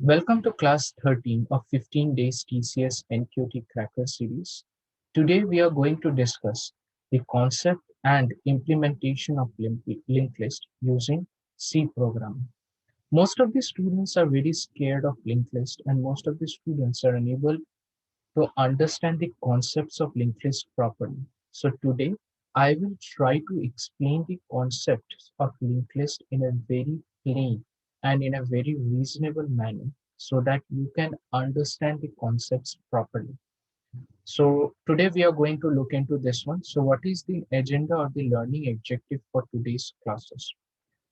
Welcome to class 13 of 15 days TCS NQT Cracker series. Today we are going to discuss the concept and implementation of linked list using C programming. Most of the students are very scared of linked list and most of the students are unable to understand the concepts of linked list properly. So today I will try to explain the concepts of linked list in a very plain and in a very reasonable manner so that you can understand the concepts properly. So today we are going to look into this one. So what is the agenda or the learning objective for today's classes?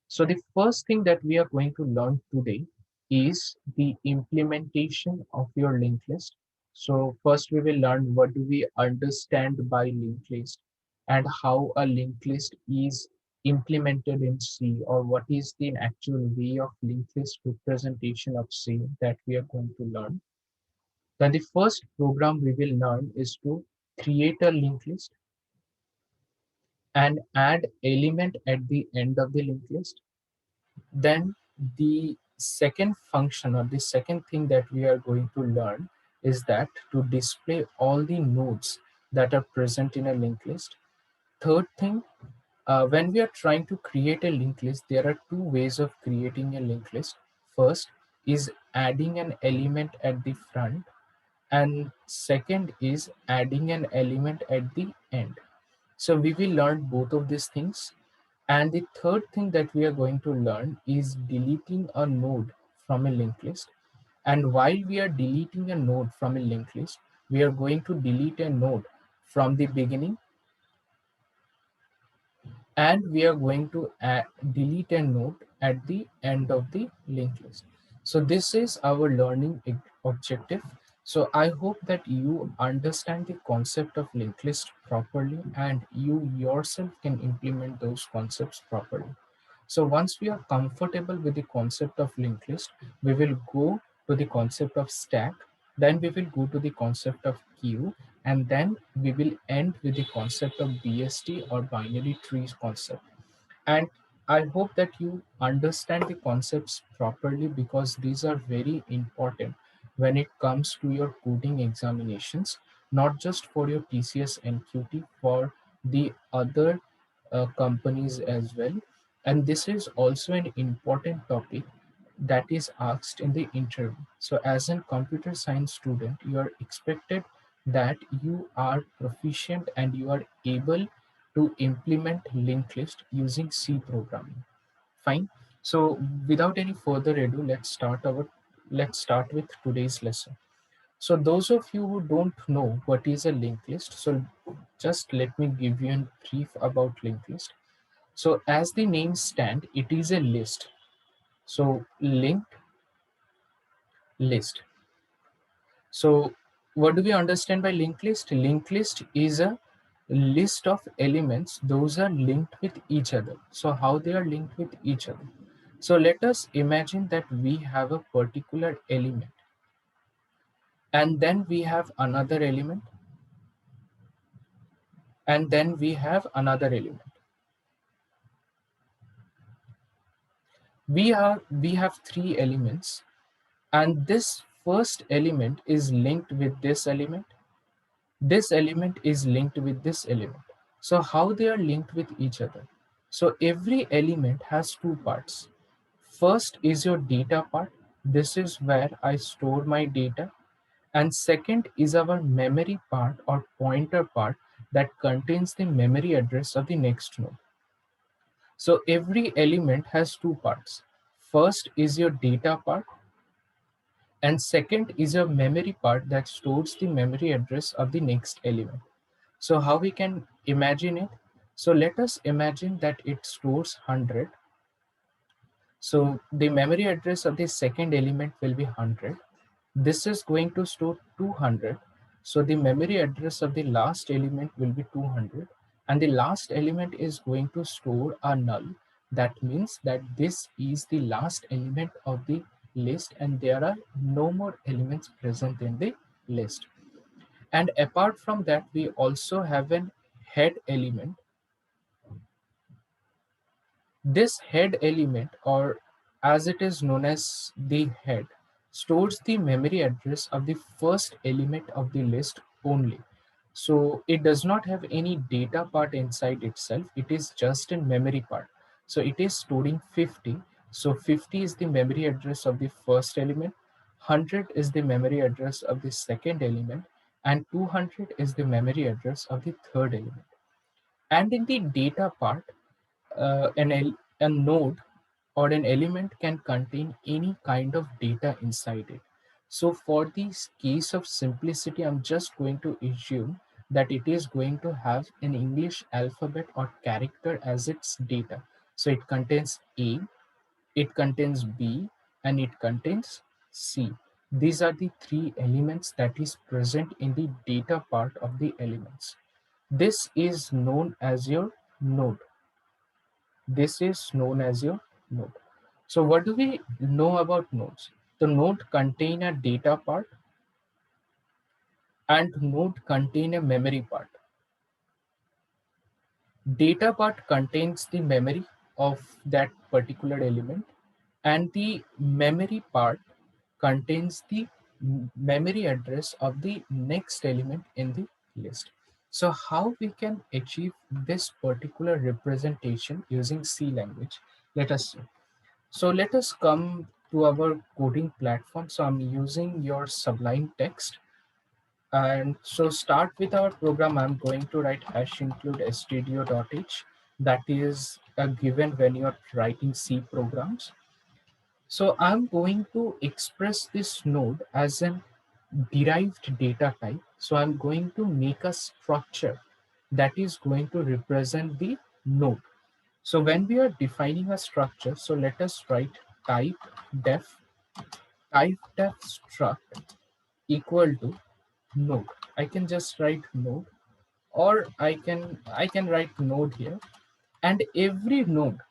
So the first thing that we are going to learn today is the implementation of your linked list. So first we will learn what do we understand by linked list and how a linked list is implemented in C, or what is the actual way of linked list representation of C that we are going to learn. Then the first program we will learn is to create a linked list and add element at the end of the linked list. Then the second function or the second thing that we are going to learn is that to display all the nodes that are present in a linked list. Third thing, when we are trying to create a linked list, there are two ways of creating a linked list. First is adding an element at the front, and second is adding an element at the end. So we will learn both of these things. And the third thing that we are going to learn is deleting a node from a linked list. And while we are deleting a node from a linked list, we are going to delete a node from the beginning, and we are going to delete a node at the end of the linked list. So this is our learning objective. So I hope that you understand the concept of linked list properly and you yourself can implement those concepts properly. So once we are comfortable with the concept of linked list, we will go to the concept of stack, then we will go to the concept of queue, and then we will end with the concept of BST or binary trees concept. And I hope that you understand the concepts properly because these are very important when it comes to your coding examinations, not just for your TCS NQT, for the other companies as well. And this is also an important topic that is asked in the interview. So, as a computer science student, you are expected that you are proficient and you are able to implement linked list using C programming. Fine. So, without any further ado, let's start with today's lesson. So, those of you who don't know what is a linked list, so just let me give you a brief about linked list. So, as the name stand, it is a list. So, linked list. So, what do we understand by linked list? Linked list is a list of elements, those are linked with each other. So, how they are linked with each other? So, let us imagine that we have a particular element and then we have another element and then we have another element. We have three elements, and this first element is linked with this element is linked with this element. So how they are linked with each other? So every element has two parts. First is your data part. This is where I store my data. And second is our memory part or pointer part that contains the memory address of the next node. So every element has two parts. First is your data part, and second is your memory part that stores the memory address of the next element. So how we can imagine it? So let us imagine that it stores 100. So the memory address of the second element will be 100. This is going to store 200. So the memory address of the last element will be 200. And the last element is going to store a null. That means that this is the last element of the list and there are no more elements present in the list. And apart from that, we also have an head element. This head element, or as it is known as the head, stores the memory address of the first element of the list only. So it does not have any data part inside itself, it is just a memory part. So it is storing 50. So 50 is the memory address of the first element, 100 is the memory address of the second element, and 200 is the memory address of the third element. And in the data part, a node or an element can contain any kind of data inside it. So for this case of simplicity, I'm just going to assume that it is going to have an English alphabet or character as its data. So it contains A, it contains B, and it contains C. These are the three elements that is present in the data part of the elements. This is known as your node. This is known as your node. So what do we know about nodes? The node contain a data part and node contain a memory part. Data part contains the memory of that particular element, and the memory part contains the memory address of the next element in the list. So how we can achieve this particular representation using C language? Let us see. So let us come to our coding platform. So I'm using your Sublime text. And so start with our program. I'm going to write hash include stdio.h. That is a given when you're writing C programs. So I'm going to express this node as an derived data type. So I'm going to make a structure that is going to represent the node. So when we are defining a structure, so let us write type def struct equal to node. I can just write node, or I can write node here. And every node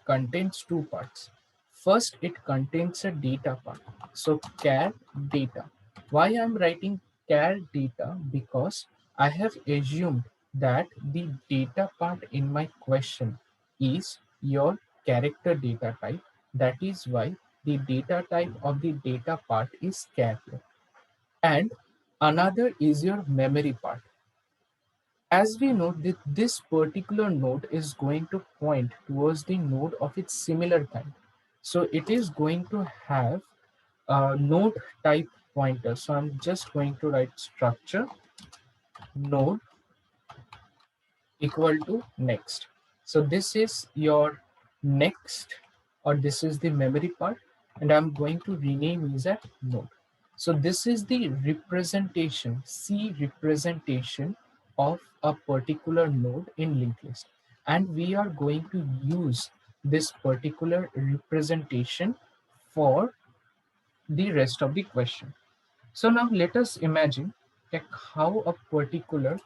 contains two parts. First, it contains a data part. So char data. Why I'm writing char data? Because I have assumed that the data part in my question is your character data type. That is why the data type of the data part is char here. And another is your memory part. As we know that this particular node is going to point towards the node of its similar kind. So it is going to have a node type pointer. So I'm just going to write structure node equal to next. So this is your next, or this is the memory part, and I'm going to rename is at node. So this is the representation, C representation of a particular node in linked list. And we are going to use this particular representation for the rest of the question. So now let us imagine like how a particular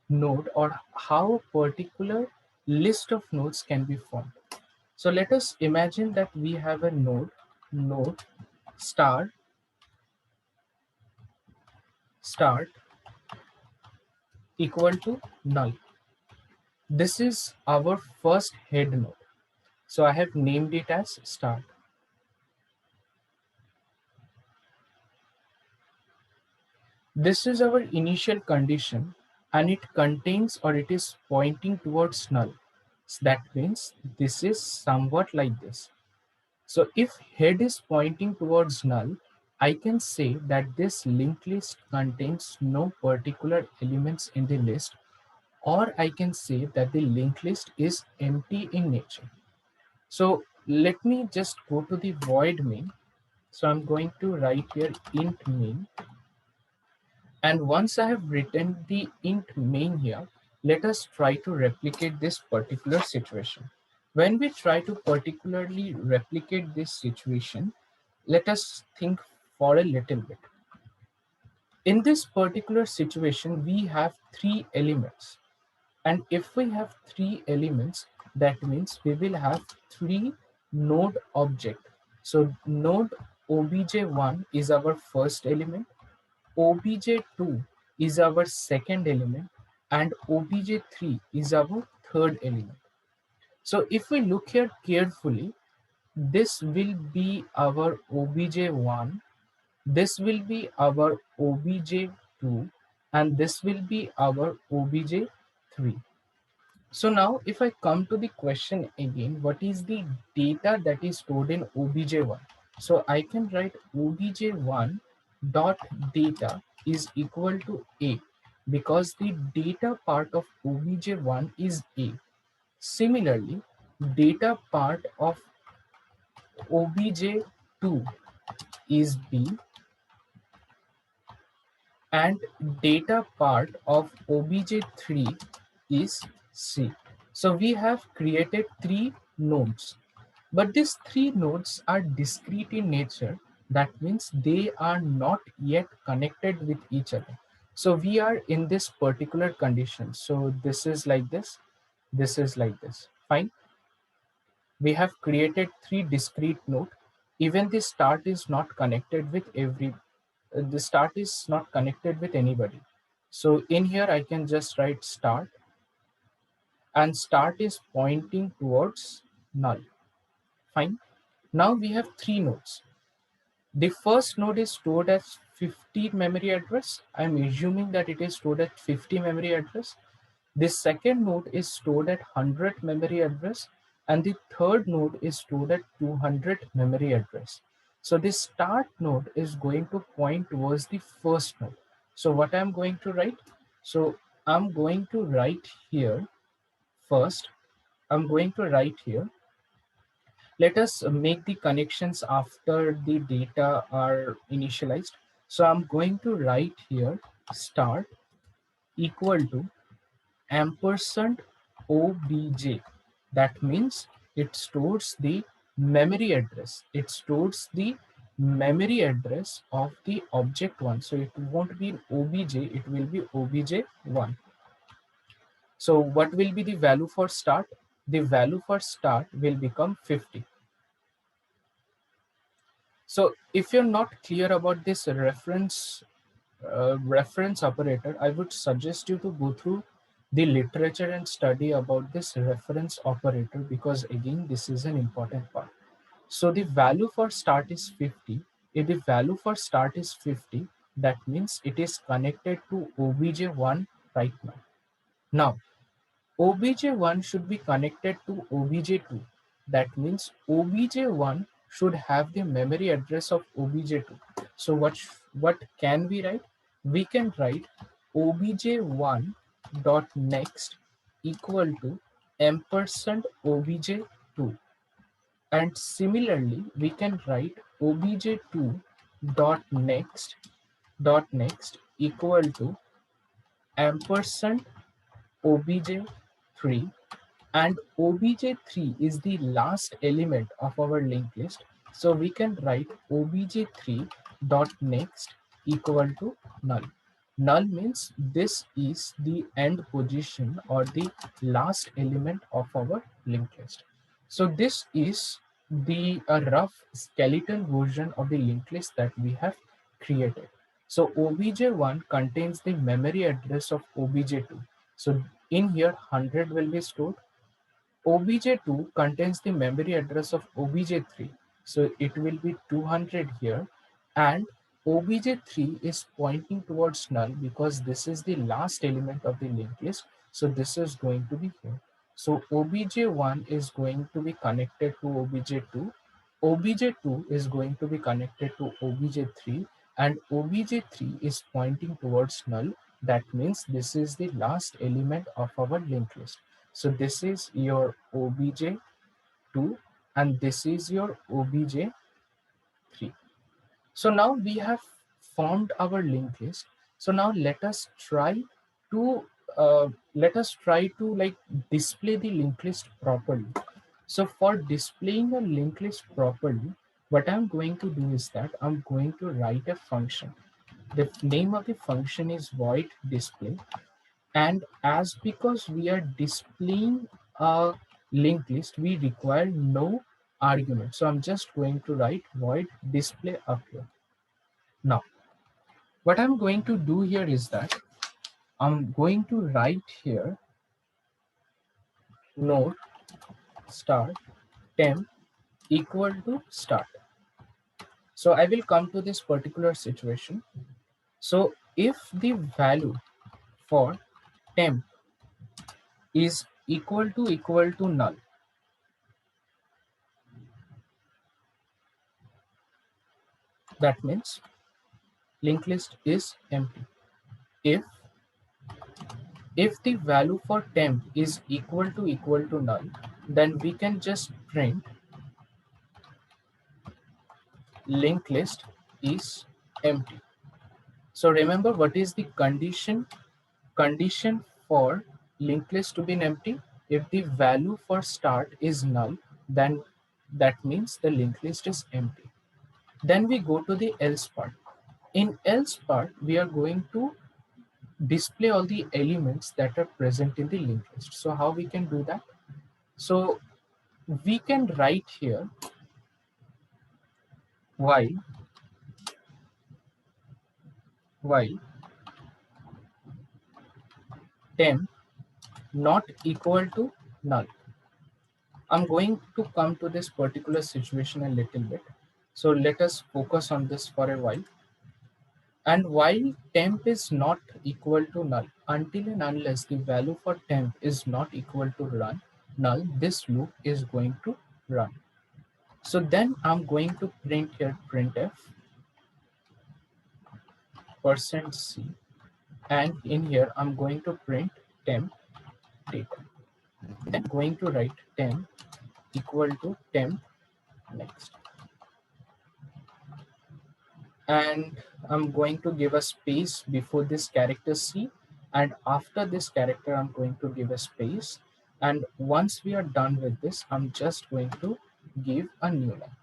node or how a particular list of nodes can be formed. So let us imagine that we have a node star start equal to null. This is our first head node. So I have named it as start. This is our initial condition and it contains or it is pointing towards null. So that means this is somewhat like this. So if head is pointing towards null, I can say that this linked list contains no particular elements in the list, or I can say that the linked list is empty in nature. So let me just go to the void main. So I'm going to write here int main. And once I have written the int main here, let us try to replicate this particular situation. When we try to particularly replicate this situation, let us think for a little bit. In this particular situation, we have three elements. And if we have three elements, that means we will have three node object. So node obj1 is our first element, obj2 is our second element, and obj3 is our third element. So if we look here carefully, this will be our obj1, this will be our obj2, and this will be our obj3. So now if I come to the question again, what is the data that is stored in obj1? So I can write obj1 dot data is equal to a, because the data part of obj1 is a. Similarly, data part of obj2 is b, and data part of obj3 is c. So we have created three nodes, but these three nodes are discrete in nature. That means they are not yet connected with each other. So we are in this particular condition. So this is like this is like this. Fine. We have created three discrete nodes. Even the start is not connected with the start is not connected with anybody. So in here I can just write start, and start is pointing towards null. Fine. Now we have three nodes. The first node is stored as 50 memory address. I'm assuming that it is stored at 50 memory address. The second node is stored at 100 memory address, and the third node is stored at 200 memory address. So this start node is going to point towards the first node. So what I'm going to write? So I'm going to write here first. I'm going to write here. Let us make the connections after the data are initialized. So I'm going to write here start equal to ampersand obj. That means it stores the memory address. It stores the memory address of the object one. So it won't be obj, it will be obj1. So what will be the value for start? The value for start will become 50. So if you're not clear about this reference operator, I would suggest you to go through the literature and study about this reference operator, because again this is an important part. So the value for start is 50. If the value for start is 50, that means it is connected to obj1 right now. Now obj1 should be connected to obj2. That means obj1 should have the memory address of obj2. So what can we write? We can write obj1 dot next equal to ampersand obj2. And similarly, we can write obj2 dot next equal to ampersand obj3, and obj3 is the last element of our linked list. So we can write obj3 dot next equal to null. Null means this is the end position or the last element of our linked list. So this is the rough skeleton version of the linked list that we have created. So obj1 contains the memory address of obj2. So in here 100 will be stored. obj2 contains the memory address of obj3, so it will be 200 here, and obj3 is pointing towards null because this is the last element of the linked list, so this is going to be here. So obj1 is going to be connected to obj2, obj2 is going to be connected to obj3, and obj3 is pointing towards null. That means this is the last element of our linked list. So this is your obj2 and this is your obj3. So now we have formed our linked list. So now to let us try to like display the linked list properly. So for displaying a linked list properly, what I'm going to do is that I'm going to write a function. The name of the function is void display, and as because we are displaying a linked list, we require no argument. So I'm just going to write void display up here. Now, what I'm going to do here is that I'm going to write here node start temp equal to start. So I will come to this particular situation. So if the value for temp is equal to null, that means linked list is empty. If if the value for temp is equal to null, then we can just print linked list is empty. So remember what is the condition for linked list to be empty? If the value for start is null, then that means the linked list is empty. Then we go to the else part. In else part, we are going to display all the elements that are present in the linked list. So how we can do that? So we can write here while while temp not equal to null. I'm going to come to this particular situation a little bit. So let us focus on this for a while. And while temp is not equal to null, until and unless the value for temp is not equal to null, this loop is going to run. So then I'm going to print here printf %c, and in here I'm going to print temp data. Then going to write temp equal to temp next. And I'm going to give a space before this character C, and after this character I'm going to give a space, and once we are done with this I'm just going to give a new line.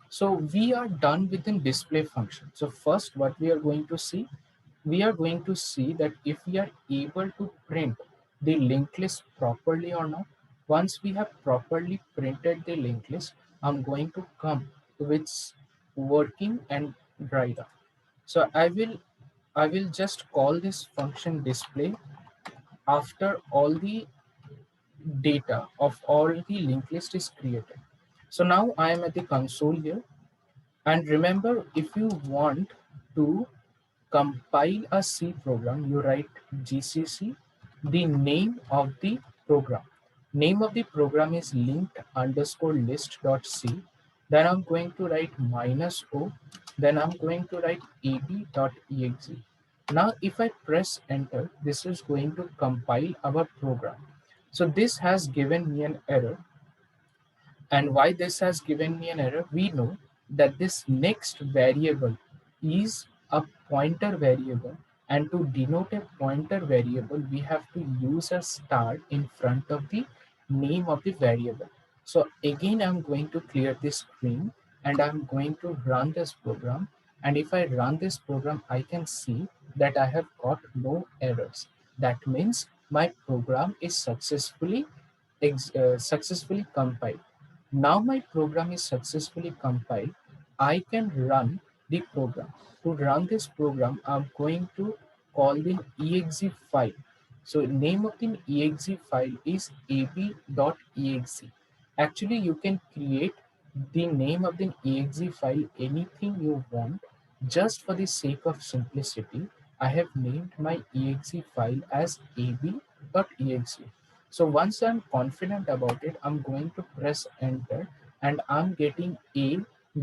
So we are done within display function. So first what we are going to see, we are going to see that if we are able to print the linked list properly or not. Once we have properly printed the linked list, I'm going to come to its working and dry down. So I will just call this function display after all the data of all the linked list is created. So now I am at the console here. And remember, if you want to compile a C program, you write GCC, the name of the program. Name of the program is linked underscore list.c. Then I'm going to write -o. Then I'm going to write ab.exe. Now, if I press enter, this is going to compile our program. So this has given me an error, and why this has given me an error, we know that this next variable is a pointer variable, and to denote a pointer variable we have to use a star in front of the name of the variable. So again I'm going to clear this screen and I'm going to run this program, and if I run this program I can see that I have got no errors. That means my program is successfully compiled. Now my program is successfully compiled. I can run the program. To run this program, I'm going to call the exe file. So name of the exe file is ab.exe. Actually, you can create the name of the exe file anything you want. Just for the sake of simplicity, I have named my exe file as ab.exe. So once I'm confident about it, I'm going to press enter and I'm getting A,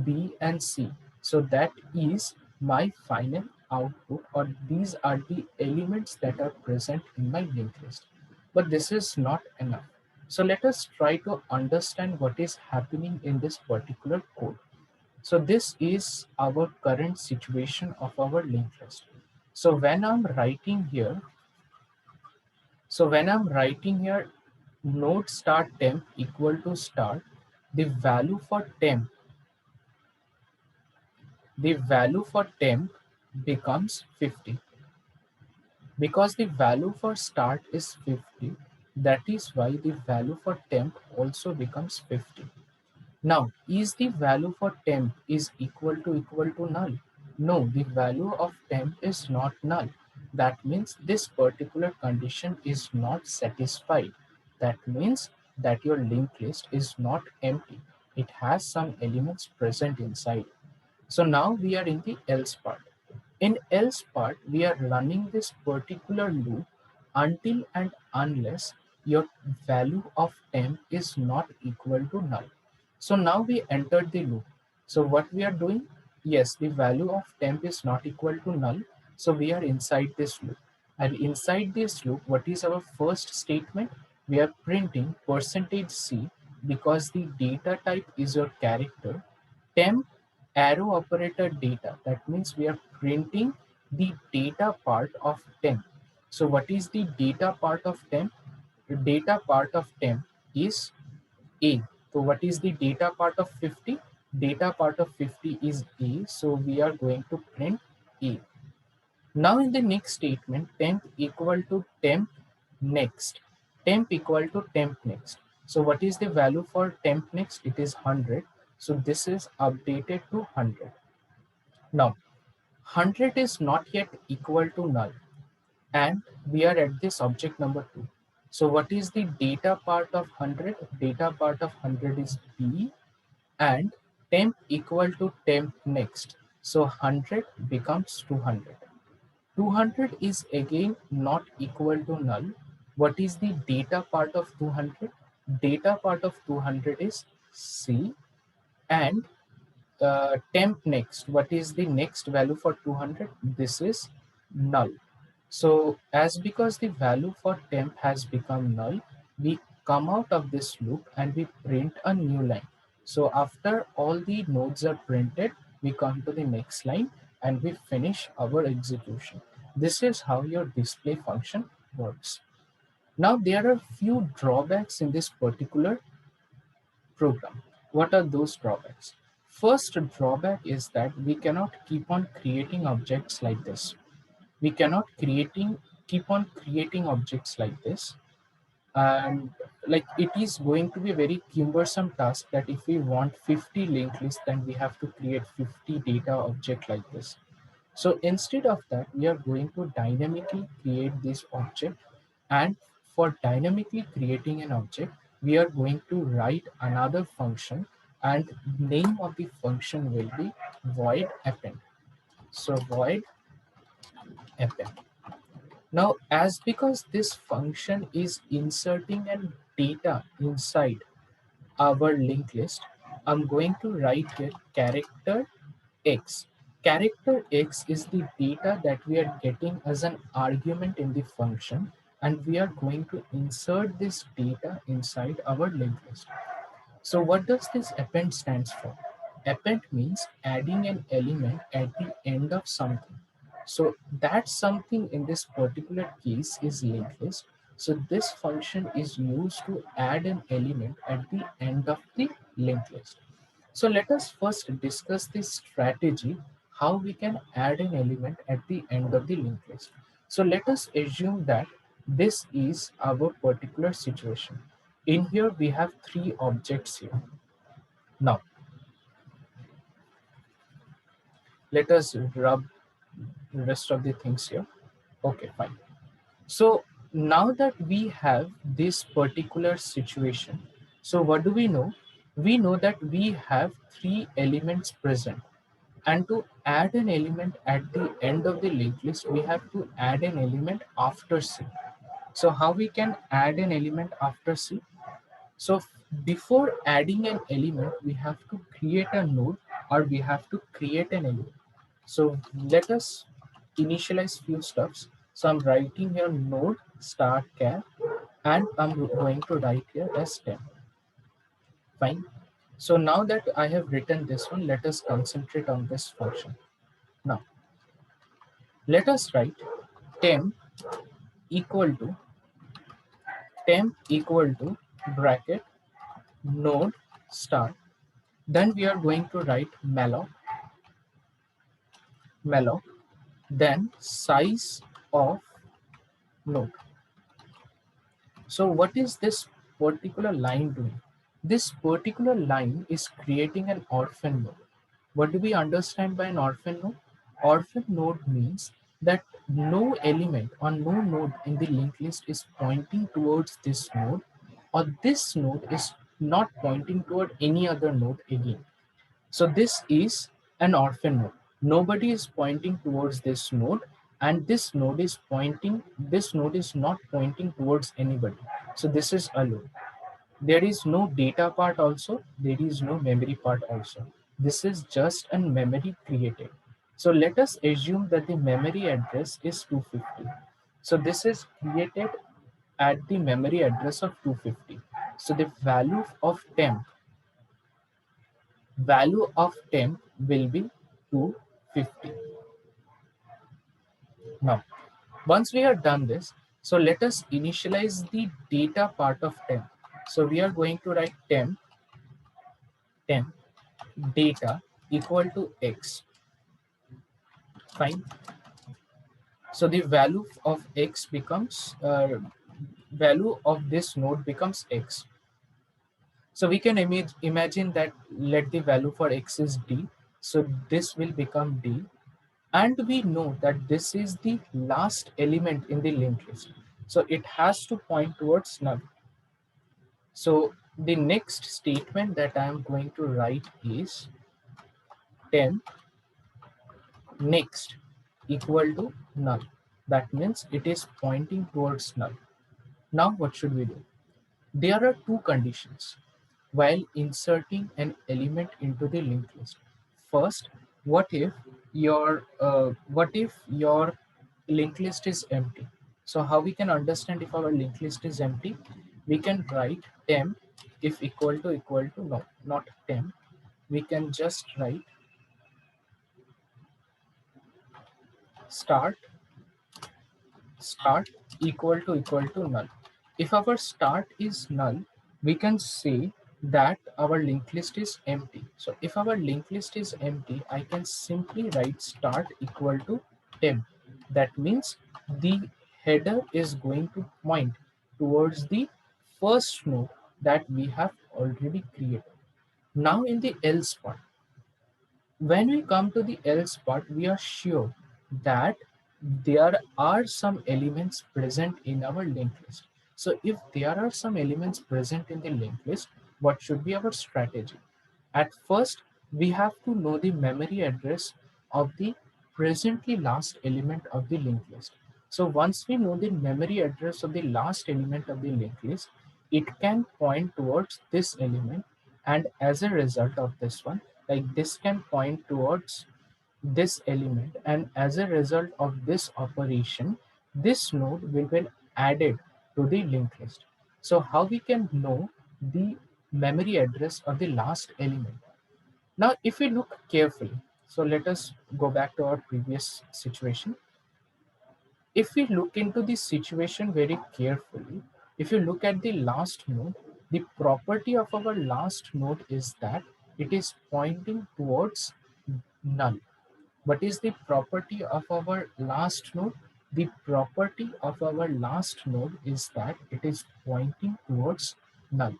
B, and C. So that is my final output, or these are the elements that are present in my linked list. But this is not enough. So let us try to understand what is happening in this particular code. So this is our current situation of our linked list. So when I'm writing here, so when I'm writing here node start temp equal to start, the value for temp, the value for temp becomes 50. Because the value for start is 50, that is why the value for temp also becomes 50. Now, is the value for temp is equal to null? No, the value of temp is not null. That means this particular condition is not satisfied. That means that your linked list is not empty. It has some elements present inside. So now we are in the else part. In else part, we are running this particular loop until and unless your value of temp is not equal to null. So now we entered the loop. So what we are doing? Yes, the value of temp is not equal to null. So we are inside this loop. And inside this loop, what is our first statement? We are printing percentage %c because the data type is your character. Temp arrow operator data. That means we are printing the data part of temp. So what is the data part of temp? The data part of temp is A. So what is the data part of 50? Data part of 50 is A. So we are going to print A. Now in the next statement, temp equal to temp next. Temp equal to temp next. So what is the value for temp next? It is 100. So this is updated to 100. Now 100 is not yet equal to null, and we are at this object number 2. So what is the data part of 100? Data part of 100 is B, and temp equal to temp next. So 100 becomes 200. 200 is again not equal to null. What is the data part of 200? Data part of 200 is C, and temp next. What is the next value for 200? This is null. So as because the value for temp has become null, we come out of this loop and we print a new line. So after all the nodes are printed, we come to the next line and we finish our execution. This is how your display function works. Now there are few drawbacks in this particular program. What are those drawbacks? First drawback is that we cannot keep on creating objects like this. We cannot creating keep on creating objects like this, and like it is going to be a very cumbersome task that if we want 50 linked lists, then we have to create 50 data object like this. So instead of that, we are going to dynamically create this object, and for dynamically creating an object, we are going to write another function, and name of the function will be void append. So void append. Now, as because this function is inserting an data inside our linked list, I'm going to write here character X. Character X is the data that we are getting as an argument in the function, and we are going to insert this data inside our linked list. So what does this append stands for? Append means adding an element at the end of something. So that something in this particular case is linked list. So this function is used to add an element at the end of the linked list. So let us first discuss this strategy, how we can add an element at the end of the linked list. So let us assume that this is our particular situation. In here we have three objects here. Now let us rub the rest of the things here. Okay, fine. So now that we have this particular situation, so what do we know? We know that we have three elements present. And to add an element at the end of the linked list, we have to add an element after C. So how we can add an element after C? So before adding an element, we have to create a node, or we have to create an element. So let us initialize few stuffs. So I'm writing here node start char, and I'm going to write here as 10. Fine. So now that I have written this one, let us concentrate on this function. Now let us write temp equal to bracket node start. Then we are going to write malloc, then size of node. So what is this particular line doing? This particular line is creating an orphan node. What do we understand by an orphan node? Orphan node means that no element or no node in the linked list is pointing towards this node, or this node is not pointing toward any other node again. So this is an orphan node. Nobody is pointing towards this node, and this node is not pointing towards anybody. So this is alone. There is no data part also, there is no memory part also. This is just a memory created. So let us assume that the memory address is 250. So this is created at the memory address of 250. So the value of temp will be 250. Now, once we have done this, so let us initialize the data part of temp. So we are going to write temp data equal to x. Fine. So the value of this node becomes x. So we can imagine that let the value for x is d. So this will become d. And we know that this is the last element in the linked list. So it has to point towards null. So the next statement that I am going to write is temp next equal to null. That means it is pointing towards null. Now what should we do? There are two conditions while inserting an element into the linked list. First, what if your linked list is empty? So how we can understand if our linked list is empty? We can write temp if equal to no, not temp. We can just write start start equal to null. If our start is null, we can say that our linked list is empty. So if our linked list is empty, I can simply write start equal to temp. That means the header is going to point towards the first node that we have already created. Now in the else part, when we come to the else part, we are sure that there are some elements present in our linked list. So if there are some elements present in the linked list, what should be our strategy? At first, we have to know the memory address of the presently last element of the linked list. So once we know the memory address of the last element of the linked list, it can point towards this element, and as a result of this one, like this can point towards this element, and as a result of this operation, this node will be added to the linked list. So how we can know the memory address of the last element? Now if we look carefully, so let us go back to our previous situation. If we look into the situation very carefully, if you look at the last node, the property of our last node is that it is pointing towards null. What is the property of our last node? The property of our last node is that it is pointing towards null.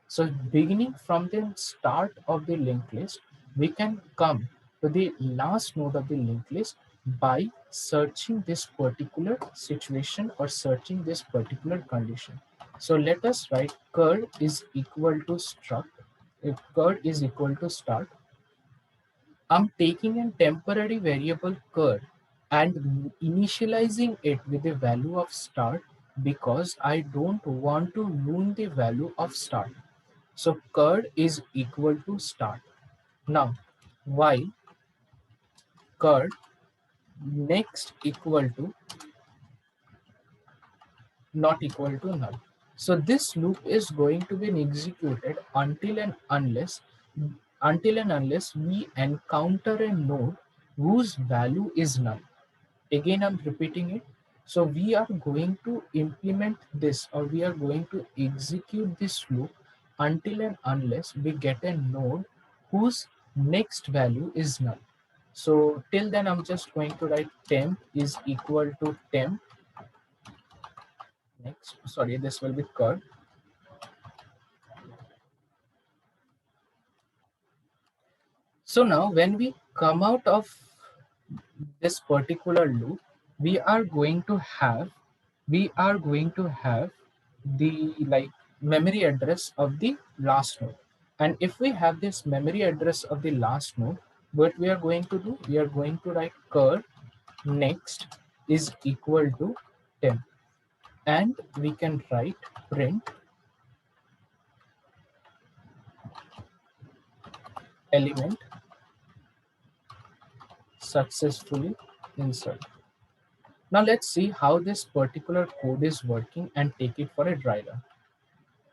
So beginning from the start of the linked list, we can come to the last node of the linked list by searching this particular situation or searching this particular condition. So let us write cur is equal to struct. If cur is equal to start, I'm taking a temporary variable cur and initializing it with the value of start because I don't want to ruin the value of start. So cur is equal to start. Now, while cur next equal to not equal to null. So this loop is going to be executed until and unless we encounter a node whose value is null. Again, I'm repeating it. So we are going to implement this, or we are going to execute this loop until and unless we get a node whose next value is null. So till then, I'm just going to write temp is equal to temp next. Sorry, this will be cur. So now when we come out of this particular loop, we are going to have the like memory address of the last node. And if we have this memory address of the last node, what we are going to do, we are going to write cur next is equal to 10, and we can write print element successfully inserted. Now let's see how this particular code is working and take it for a dry run.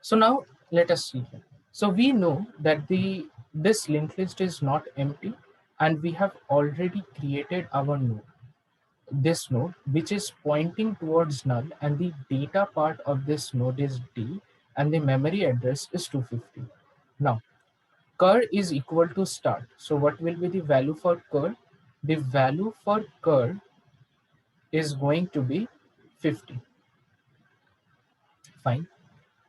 So now let us see here. So we know that the this linked list is not empty, and we have already created our node, this node, which is pointing towards null, and the data part of this node is D, and the memory address is 250. Now cur is equal to start. So what will be the value for cur? The value for cur is going to be 50. Fine.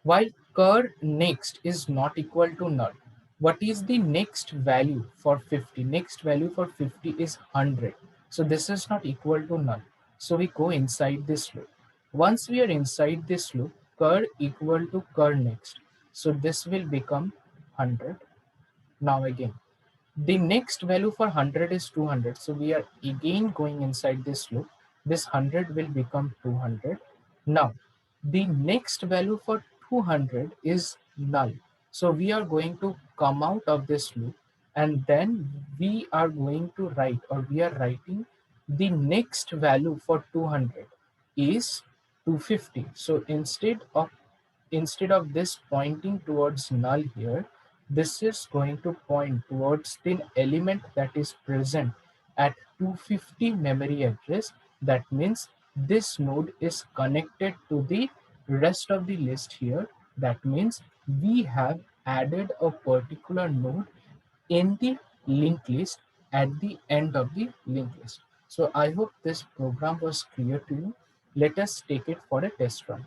While cur next is not equal to null. What is the next value for 50? Next value for 50 is 100. So this is not equal to null. So we go inside this loop. Once we are inside this loop, cur equal to cur next. So this will become 100. Now again, the next value for 100 is 200. So we are again going inside this loop. This 100 will become 200. Now, the next value for 200 is null. So we are going to come out of this loop, and then we are going to write, or we are writing, the next value for 200 is 250. So instead of this pointing towards null here, this is going to point towards the element that is present at 250 memory address. That means this node is connected to the rest of the list here. That means we have added a particular node in the linked list at the end of the linked list. So I hope this program was clear to you. Let us take it for a test run.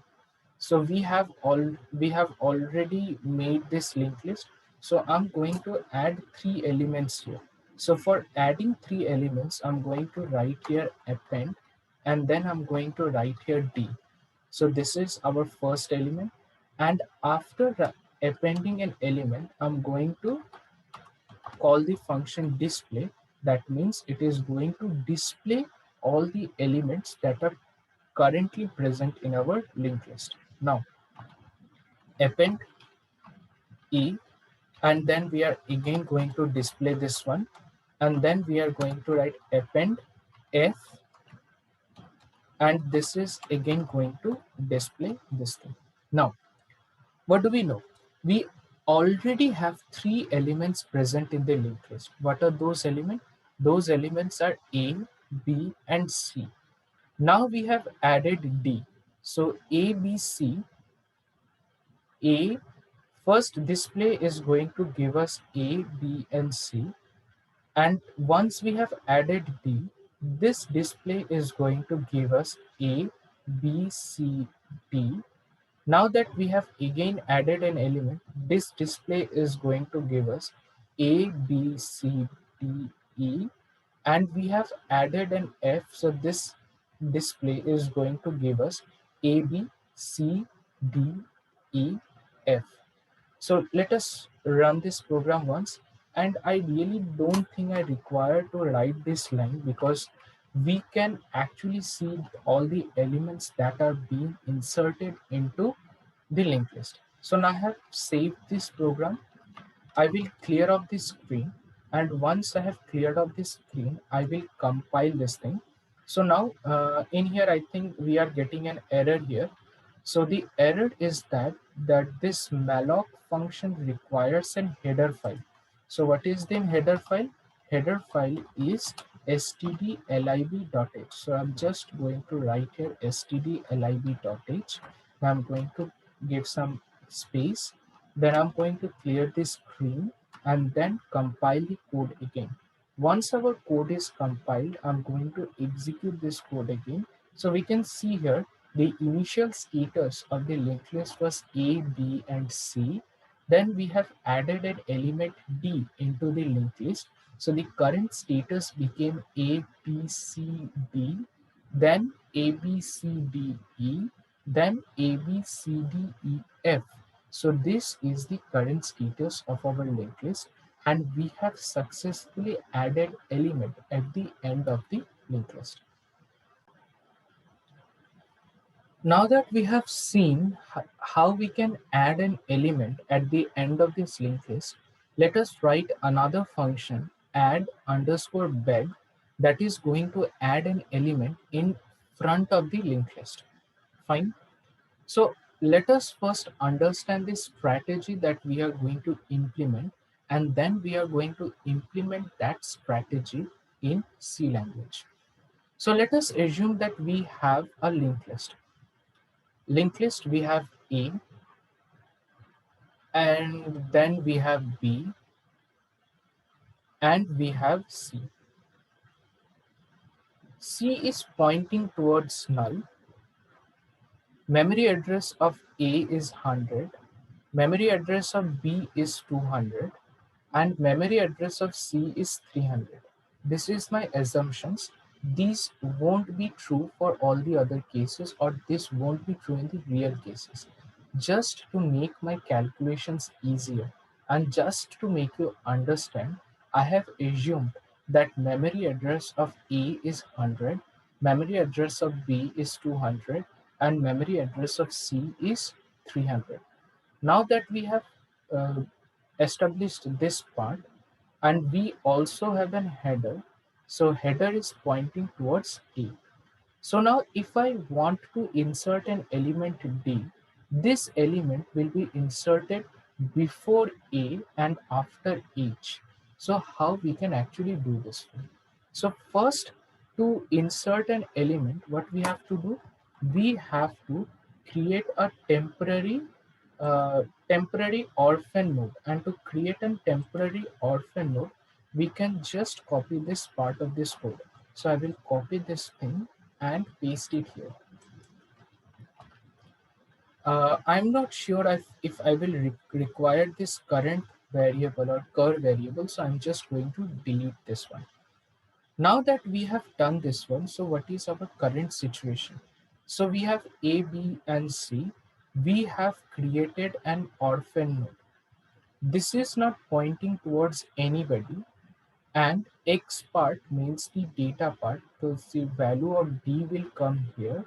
So we have already made this linked list. So I'm going to add three elements here. So for adding three elements, I'm going to write here append, and then I'm going to write here D. So this is our first element, and after appending an element, I'm going to call the function display. That means it is going to display all the elements that are currently present in our linked list. Now append E, and then we are again going to display this one, and then we are going to write append F, and this is again going to display this thing. Now what do we know? We already have three elements present in the linked list. What are those elements? Those elements are A, B, and C. Now we have added D. So A, B, C. A first display is going to give us A, B, and C. And once we have added D, this display is going to give us A, B, C, D. Now that we have again added an element, this display is going to give us A, B, C, D, E, and we have added an F. So this display is going to give us A, B, C, D, E, F. So let us run this program once. And I really don't think I require to write this line, because we can actually see all the elements that are being inserted into the linked list. So now I have saved this program. I will clear off the screen, and once I have cleared off the screen, I will compile this thing. So now in here, I think we are getting an error here. So the error is that this malloc function requires an header file. So what is the header file? Header file is stdlib.h. So I'm just going to write here stdlib.h. Now I'm going to give some space. Then I'm going to clear the screen and then compile the code again. Once our code is compiled, I'm going to execute this code again. So we can see here the initial status of the linked list was A, B, and C. Then we have added an element D into the linked list. So the current status became A, B, C, D, then A, B, C, D, E, then A, B, C, D, E, F. So this is the current status of our linked list, and we have successfully added element at the end of the linked list. Now that we have seen how we can add an element at the end of this linked list, let us write another function add underscore beg that is going to add an element in front of the linked list. Fine. So let us first understand the strategy that we are going to implement, and then we are going to implement that strategy in C language. So let us assume that we have a linked list. Linked list, we have A, and then we have B, and we have C. C is pointing towards null. Memory address of A is 100. Memory address of B is 200. And memory address of C is 300. This is my assumptions. These won't be true for all the other cases, or this won't be true in the real cases. Just to make my calculations easier and just to make you understand, I have assumed that memory address of A is 100, memory address of B is 200, and memory address of C is 300. Now that we have uh, established this part, and we also have an header, so header is pointing towards A. So now if I want to insert an element D, this element will be inserted before A and after H. So how we can actually do this one? So first, to insert an element, what we have to do? We have to create a temporary orphan node, and to create a temporary orphan node, we can just copy this part of this code. So I will copy this thing and paste it here. I'm not sure if I will require this current variable or cur variable, so I'm just going to delete this one. Now that we have done this one, so what is our current situation? So we have A, B, and C. We have created an orphan node. This is not pointing towards anybody, and X part means the data part, so the value of D will come here,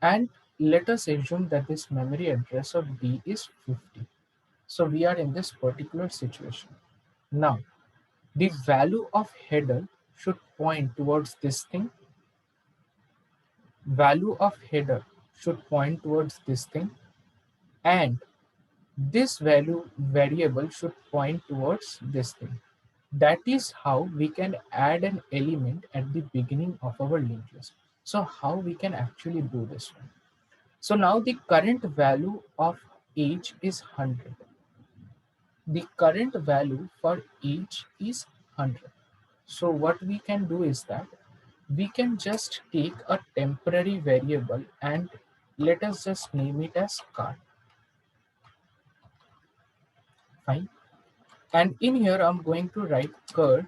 and let us assume that this memory address of D is 50. So we are in this particular situation. Now, the value of header should point towards this thing. Value of header should point towards this thing. And this value variable should point towards this thing. That is how we can add an element at the beginning of our linked list. So how we can actually do this one? So now the current value of age is 100. The current value for age is 100. So what we can do is that we can just take a temporary variable and let us just name it as car. Fine. And in here I'm going to write cur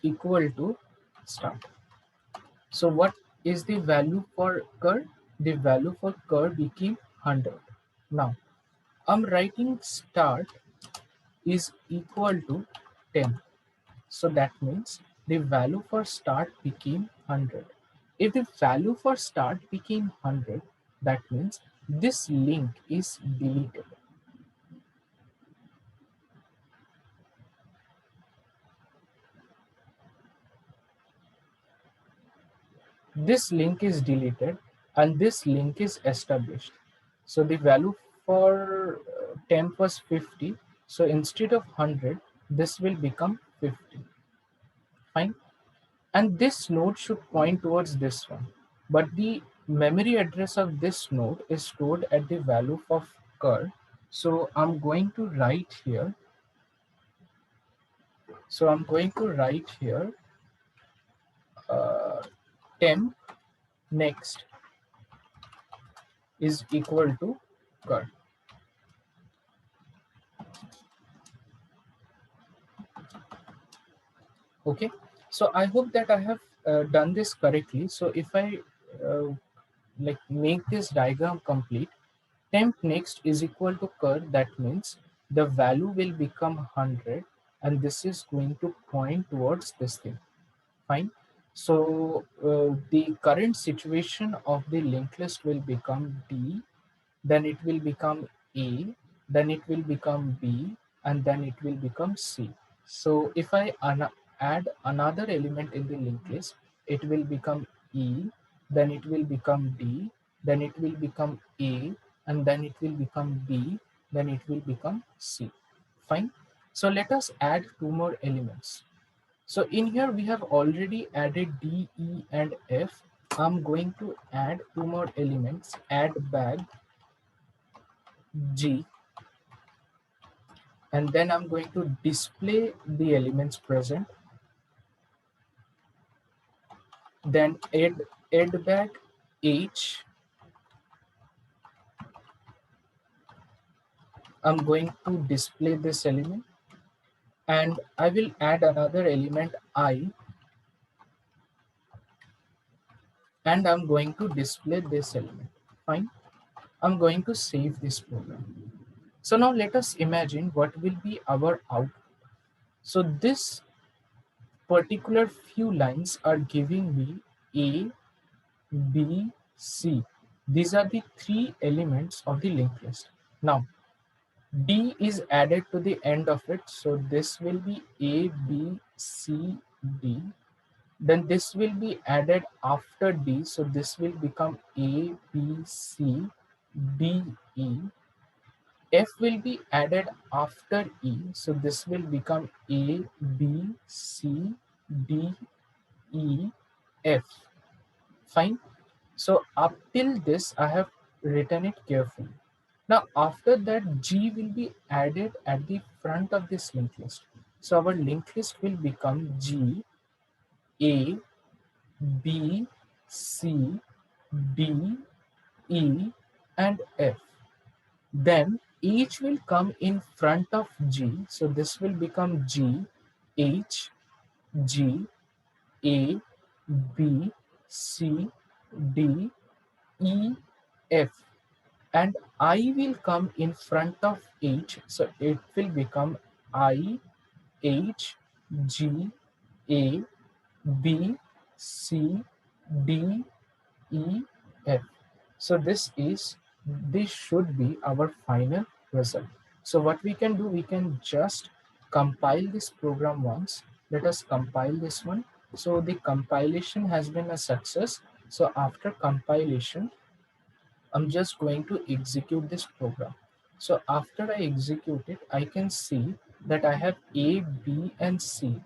equal to start. So what is the value for cur? The value for cur became 100. Now I'm writing start is equal to 10. So that means the value for start became 100. If the value for start became 100, that means this link is deleted. This link is deleted and this link is established. So the value for temp was 50. So instead of 100, this will become 50. Fine. And this node should point towards this one. But the memory address of this node is stored at the value of cur. So I'm going to write here. So I'm going to write here temp next is equal to cur. Okay. So I hope that I have done this correctly. So if I like make this diagram complete, Temp next is equal to cur, that means the value will become 100, and this is going to point towards this thing. Fine. So the current situation of the linked list will become D, then it will become A, then it will become B, and then it will become C. So if I add another element in the linked list, it will become E, then it will become D, then it will become A, and then it will become B, then it will become C. Fine. So let us add two more elements. So in here we have already added D, E, and F. I'm going to add two more elements, add bag G, and then I'm going to display the elements present, then add bag H. I'm going to display this element, and I will add another element I, and I'm going to display this element. Fine. I'm going to save this program. So now let us imagine what will be our output. So this particular few lines are giving me A, B, C. These are the three elements of the linked list. Now, D is added to the end of it. So this will be A, B, C, D. Then this will be added after D. So this will become A, B, C, D, E. F will be added after E. So this will become A, B, C, D, E, F. Fine. So up till this, I have written it carefully. Now after that, G will be added at the front of this linked list. So our linked list will become G, A, B, C, D, E, and F. Then each will come in front of G. So this will become G, H, G, A, B, C, D, E, F. And I will come in front of H. So it will become I, H, G, A, B, C, D, E, F. So this should be our final result. So what we can do, we can just compile this program once. Let us compile this one. So the compilation has been a success. So after compilation, I'm just going to execute this program. So after I execute it, I can see that I have A, B, and C.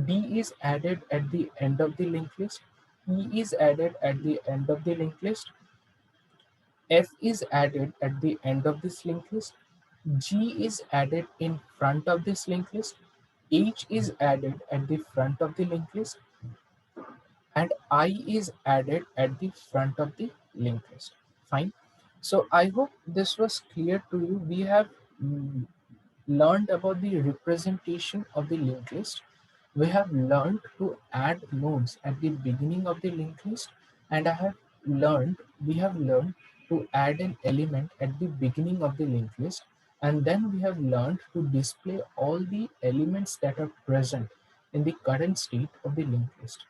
D is added at the end of the linked list. E is added at the end of the linked list. F is added at the end of this linked list. G is added in front of this linked list. H is added at the front of the linked list, and I is added at the front of the linked list. Fine. So I hope this was clear to you. We have learned about the representation of the linked list. We have learned to add nodes at the beginning of the linked list, and we have learned to add an element at the beginning of the linked list, and then we have learned to display all the elements that are present in the current state of the linked list.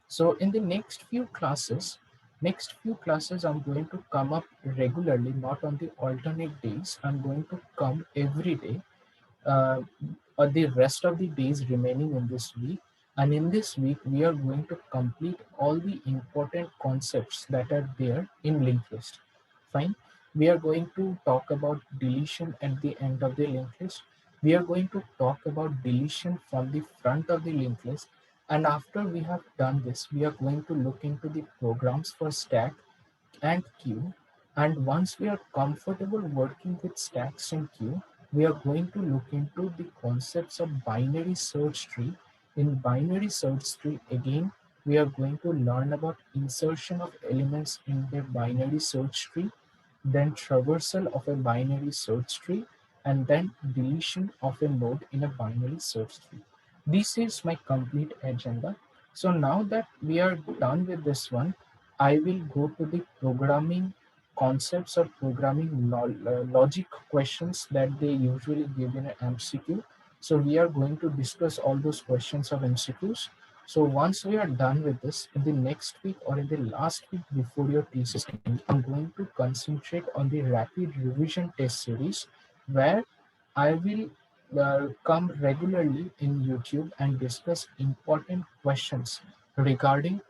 So in the next few classes, I'm going to come up regularly, not on the alternate days. I'm going to come every day, uh, or the rest of the days remaining in this week. And in this week, we are going to complete all the important concepts that are there in linked list. Fine. We are going to talk about deletion at the end of the linked list. We are going to talk about deletion from the front of the linked list. And after we have done this, we are going to look into the programs for stack and queue. And once we are comfortable working with stacks and queue, we are going to look into the concepts of binary search tree. In binary search tree, again, we are going to learn about insertion of elements in the binary search tree, then traversal of a binary search tree, and then deletion of a node in a binary search tree. This is my complete agenda. So now that we are done with this one, I will go to the programming concepts of programming logic questions that they usually give in an MCQ. So we are going to discuss all those questions of MCQs. So once we are done with this, in the next week or in the last week before your thesis end, I'm going to concentrate on the rapid revision test series, where I will come regularly in YouTube and discuss important questions regarding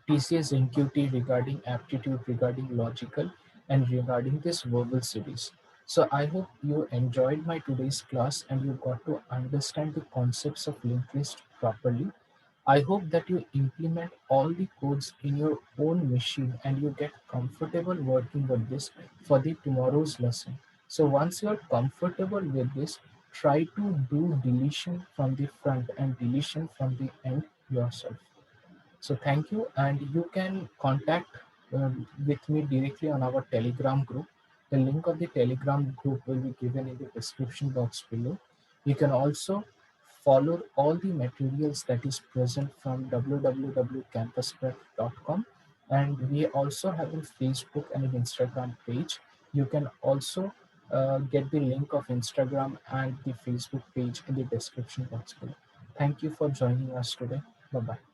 TCS NQT, regarding aptitude, regarding logical, and regarding this verbal series. So I hope you enjoyed my today's class and you got to understand the concepts of linked list properly. I hope that you implement all the codes in your own machine and you get comfortable working with this for the tomorrow's lesson. So once you are comfortable with this, try to do deletion from the front and deletion from the end yourself. So thank you, and you can contact with me directly on our Telegram group. The link of the Telegram group will be given in the description box below. You can also follow all the materials that is present from www.campusprep.com, and we also have a Facebook and an Instagram page. You can also get the link of Instagram and the Facebook page in the description box below. Thank you for joining us today. Bye bye.